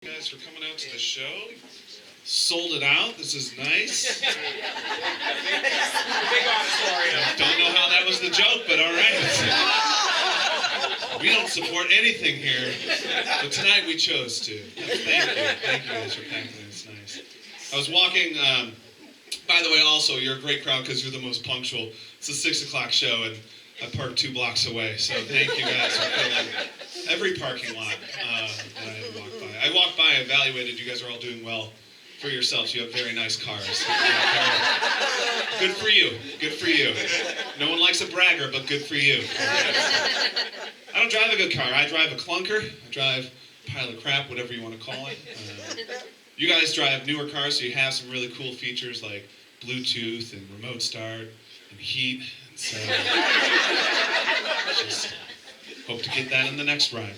Guys for coming out to the show. Sold it out. This is nice. Big auditorium. Don't know how that was the joke, but all right. We don't support anything here, but tonight we chose to. Thank you. Thank you guys for packing. It's nice. I was walking, by the way, also, you're a great crowd because you're the most punctual. It's a 6 o'clock show, and I parked 2 blocks away, so thank you guys for filling every parking lot that I had to walk by. I walked by, evaluated, you guys are all doing well for yourselves. You have very nice cars. Good for you. Good for you. No one likes a bragger, but good for you. I don't drive a good car. I drive a clunker. I drive a pile of crap, whatever you want to call it. You guys drive newer cars, so you have some really cool features like Bluetooth and remote start and heat. So, just hope to get that in the next ride.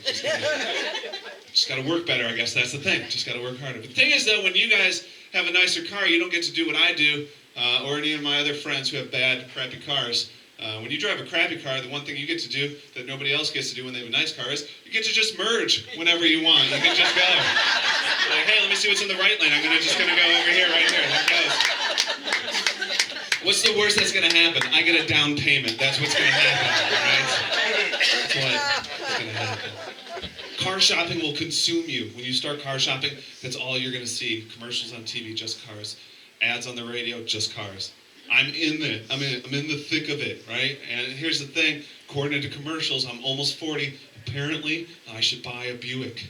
Just got to work better, I guess that's the thing. Just got to work harder. But the thing is, though, when you guys have a nicer car, you don't get to do what I do, or any of my other friends who have bad, crappy cars. When you drive a crappy car, the one thing you get to do that nobody else gets to do when they have a nice car is you get to just merge whenever you want. You can just go. Like, hey, let me see what's in the right lane. I'm just going to go over here, right here. There it goes. What's the worst that's going to happen? I get a down payment. That's what's going to happen, right? That's what's going to happen. Car shopping will consume you. When you start car shopping, that's all you're going to see. Commercials on TV, just cars. Ads on the radio, just cars. I'm in it. I'm in the thick of it, right? And here's the thing. According to commercials, I'm almost 40. Apparently, I should buy a Buick.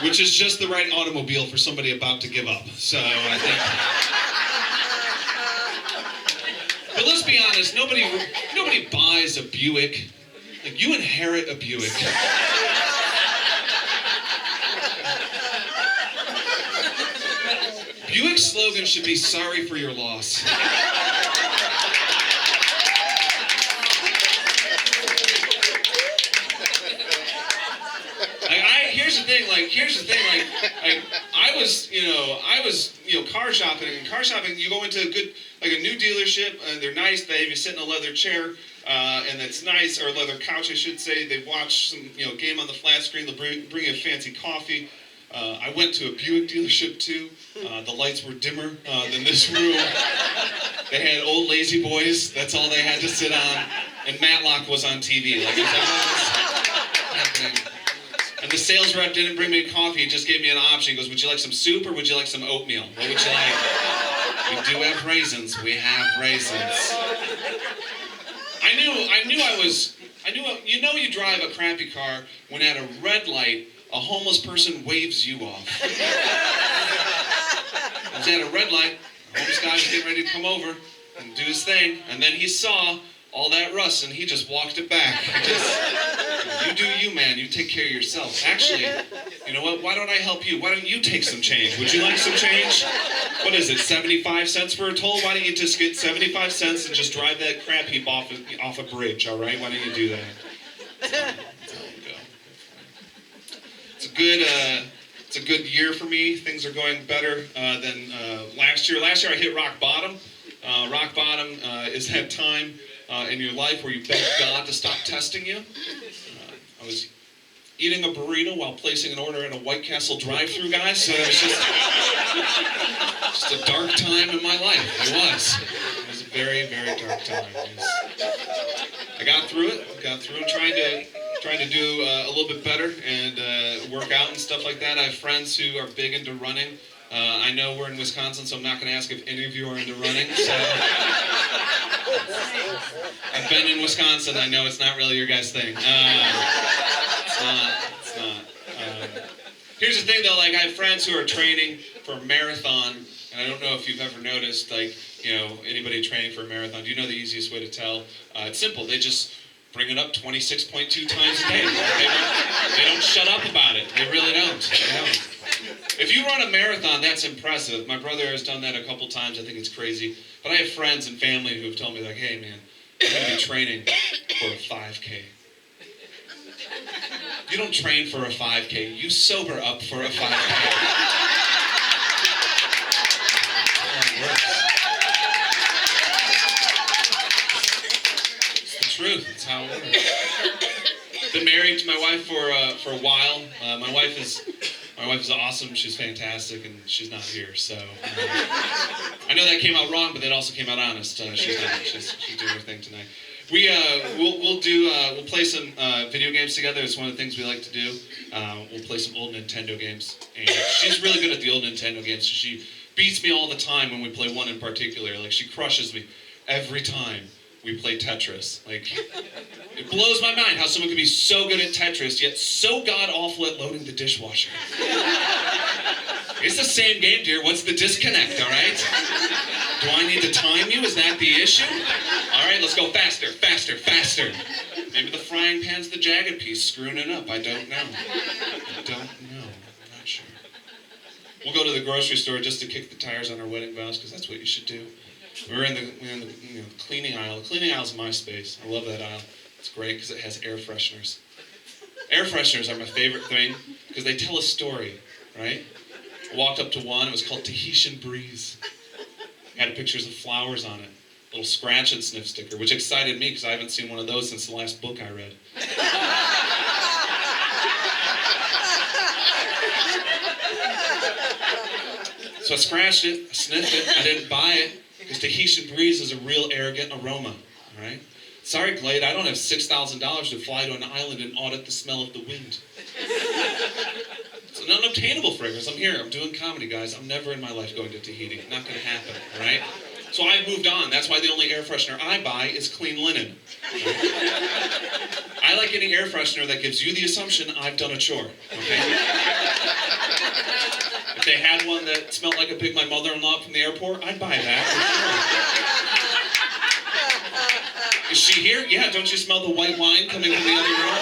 Which is just the right automobile for somebody about to give up. So I think... But let's be honest, nobody buys a Buick. Like, you inherit a Buick. Buick's slogan should be sorry for your loss. Here's the thing, I was car shopping, and car shopping, you go into a new dealership, they're nice, you sit in a leather chair, and it's nice, or a leather couch, I should say. They watch some, game on the flat screen, they'll bring you a fancy coffee. I went to a Buick dealership too. The lights were dimmer than this room. They had old lazy boys, that's all they had to sit on, and Matlock was on TV. And the sales rep didn't bring me coffee, he just gave me an option. He goes, would you like some soup or would you like some oatmeal? What would you like? We do have raisins. We have raisins. You drive a crappy car when at a red light, a homeless person waves you off. I was at a red light, the homeless guy was getting ready to come over and do his thing, and then he saw all that rust and he just walked it back. You do you, man. You take care of yourself. Actually, you know what? Why don't I help you? Why don't you take some change? Would you like some change? What is it, 75 cents for a toll? Why don't you just get 75 cents and just drive that crap heap off a bridge, all right? Why don't you do that? There you go. It's a good year for me. Things are going better than last year. Last year I hit rock bottom. Rock bottom is that time in your life where you beg God to stop testing you. I was eating a burrito while placing an order in a White Castle drive-thru, guys. So it was just a dark time in my life. It was a very, very dark time. I got through it. Trying to do a little bit better and work out and stuff like that. I have friends who are big into running. I know we're in Wisconsin, so I'm not going to ask if any of you are into running. So I've been in Wisconsin. I know it's not really your guys' thing. It's not. Here's the thing, though. I have friends who are training for a marathon, and I don't know if you've ever noticed, anybody training for a marathon. Do you know the easiest way to tell? It's simple. They just bring it up 26.2 times a day. They don't shut up about it. They really don't. If you run a marathon, that's impressive. My brother has done that a couple times. I think it's crazy. But I have friends and family who have told me, hey, man, I'm going to be training for a 5K. You don't train for a 5K. You sober up for a 5K. It's the truth. It's how it works. Been married to my wife for a while. My wife is awesome. She's fantastic, and she's not here. So I know that came out wrong, but that also came out honest. She's doing her thing tonight. We'll play some video games together. It's one of the things we like to do. We'll play some old Nintendo games, and she's really good at the old Nintendo games. So she beats me all the time when we play one in particular. Like, she crushes me every time we play Tetris. Like, it blows my mind how someone can be so good at Tetris, yet so god-awful at loading the dishwasher. It's the same game, dear. What's the disconnect, all right? Do I need to time you? Is that the issue? All right, let's go faster, faster, faster. Maybe the frying pan's the jagged piece screwing it up. I don't know. I'm not sure. We'll go to the grocery store just to kick the tires on our wedding vows, because that's what you should do. We're in the cleaning aisle. The cleaning aisle is my space. I love that aisle. It's great because it has air fresheners. Air fresheners are my favorite thing because they tell a story, right? I walked up to one. It was called Tahitian Breeze. It had pictures of flowers on it. A little scratch and sniff sticker, which excited me because I haven't seen one of those since the last book I read. So I scratched it, I sniffed it, I didn't buy it, because Tahitian Breeze is a real arrogant aroma, all right? Sorry, Glade, I don't have $6,000 to fly to an island and audit the smell of the wind. It's an unobtainable fragrance. I'm here, I'm doing comedy, guys. I'm never in my life going to Tahiti. Not going to happen, all right? So I've moved on. That's why the only air freshener I buy is clean linen. I like any air freshener that gives you the assumption I've done a chore, okay? If they had one that smelled like I picked my mother-in-law from the airport, I'd buy that. Is she here? Yeah, don't you smell the white wine coming from the other room?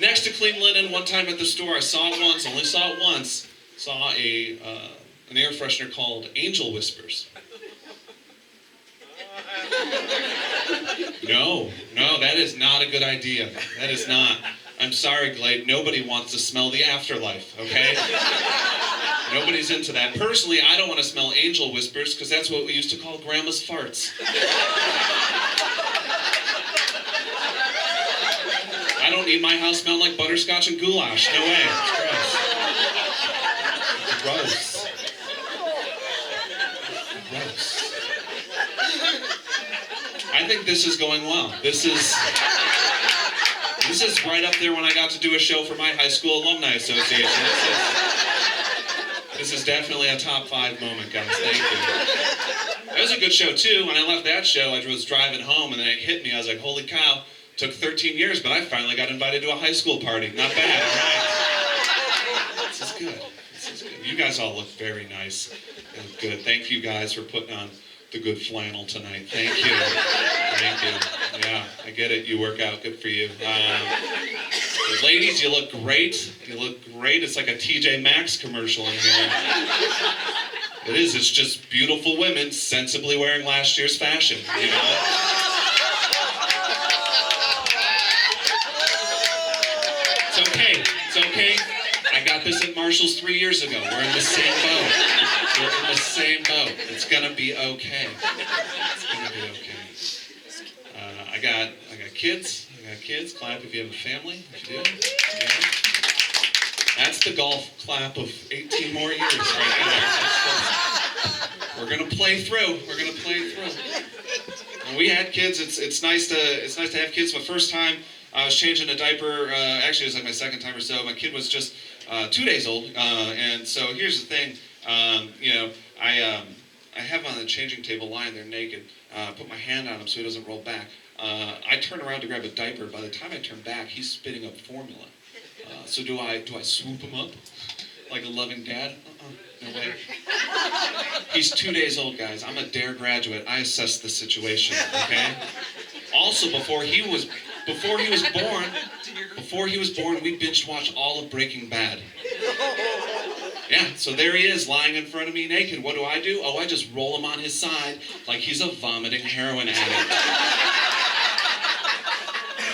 Next to clean linen, one time at the store, I saw it once, only saw it once, saw an air freshener called Angel Whispers. No, that is not a good idea. That is not. I'm sorry, Glade, nobody wants to smell the afterlife, okay? Nobody's into that. Personally, I don't want to smell Angel Whispers because that's what we used to call Grandma's farts. I don't need my house smelling like butterscotch and goulash. No way. It's gross. Gross. I think this is going well. This is right up there when I got to do a show for my high school alumni association. This is definitely a top 5 moment, guys. Thank you. That was a good show, too. When I left that show, I was driving home, and then it hit me. I was like, holy cow. Took 13 years, but I finally got invited to a high school party. Not bad, all right. This is good. You guys all look very nice and good. Thank you guys for putting on the good flannel tonight. Thank you. Thank you. Yeah, I get it. You work out. Good for you. Ladies, you look great. You look great. It's like a TJ Maxx commercial in here. It is. It's just beautiful women sensibly wearing last year's fashion, you know? It's okay. It's okay. I got this at Marshall's 3 years ago. We're in the same boat. We're in the same boat. It's gonna be okay. It's gonna be okay. I got kids. I got kids. Clap if you have a family. If you do. Yeah. That's the golf clap of 18 more years right there. We're gonna play through. We're gonna play through. When we had kids, it's nice to have kids. My first time, I was changing a diaper. Actually, it was like my second time or so. My kid was just 2 days old, and so here's the thing. I have him on the changing table lying there naked. Put my hand on him so he doesn't roll back. I turn around to grab a diaper. By the time I turn back, he's spitting up formula. So do I swoop him up like a loving dad? No way. He's 2 days old, guys. I'm a DARE graduate. I assessed the situation. Okay. Also, before he was born, we binge watched all of Breaking Bad. Yeah, so there he is, lying in front of me naked. What do? Oh, I just roll him on his side like he's a vomiting heroin addict.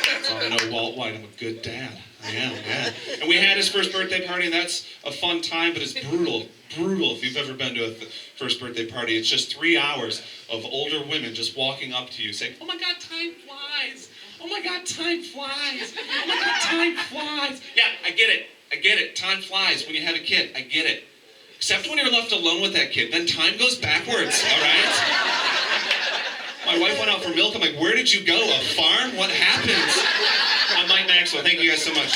That's all want to know Walt White. I'm a good dad. I am, yeah. And we had his first birthday party, and that's a fun time, but it's brutal. Brutal if you've ever been to a first birthday party. It's just 3 hours of older women just walking up to you saying, oh my God, time flies. Oh my God, time flies. Oh my God, time flies. Yeah, I get it. I get it. Time flies when you have a kid. I get it. Except when you're left alone with that kid. Then time goes backwards, all right? My wife went out for milk. I'm like, where did you go? A farm? What happened? I'm Mike Maxwell. Thank you guys so much.